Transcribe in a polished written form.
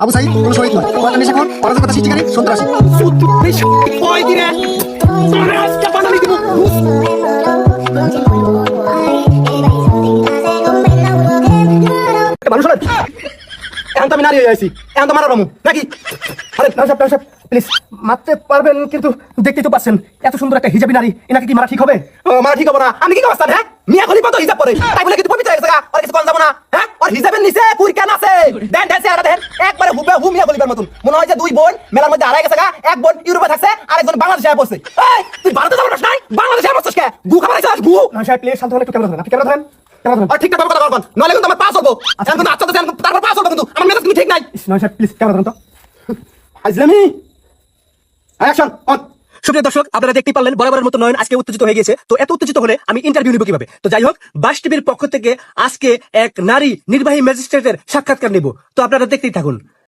আবু সাইদ কোন শহীদ নয়, ওরা নেশাখোর, অরাজকতা সৃষ্টিকারী, সন্ত্রাসী। ওই দিনে তোরে আজকে বানানি দিব। মানুষ হলেন এখন তো আমি নারী হয়ে আছি, এখন তো মারা রামু নাকি? আরে নাসাব প্লিজ মারতে পারবেন, কিন্তু দেখতেই তো পাচ্ছেন এত সুন্দর একটা হিজাবি নারী, এনাকে কি মারা ঠিক হবে? মারা ঠিক হবে না। আমি কি অবস্থা? হ্যাঁ, মিয়া খলিফা তো হিজাব পরে, তাই বলে কিন্তু পবিত্র হয়ে গেছে, আর কিছু কম যাবো না। হ্যাঁ, আর হিজাবের নিচে কুরকান আছে, দেন দেন চেহারা দেন একবারে হুবে মিয়া খলিফার মতন। মনে হয় যে দুই বোন মেলার মধ্যে হারাই গেছে, এক বোন ইউরোপে থাকছে, আরেকজন বাংলাদেশে পড়ছে। এই তুই ভারতে যাবো না, বাংলাদেশে পড়ছিস কে? গু খাবার আছিস গু? না সাহেব প্লিজ শান্ত হলে একটু ক্যামেরা ধরেন, আপনি ক্যামেরা ধরেন। আর ঠিকঠাক কথা বলবেন, নইলে কিন্তু আমার পাস হবো। আচ্ছা কিন্তু আচ্ছা তারপর পাস হবো, কিন্তু আমার মেজাজ কিন্তু ঠিক নাই। নয় সাহেব প্লিজ ক্যামেরা ধরেন তো। আইজলামি অ্যাকশন অন। সুপ্রিয় দর্শক, আপনারা দেখতেই পারলেন বরাবরের মতো নয়ন আজকে উত্তেজিত হয়ে গেছে। তো এত উত্তেজিত হলে আমি ইন্টারভিউ নিব কিভাবে? তো যাই হোক, বাস টিভির পক্ষ থেকে আজকে এক নারী নির্বাহী ম্যাজিস্ট্রেটের সাক্ষাৎকার নিব। তো আপনারা দেখতেই থাকুন।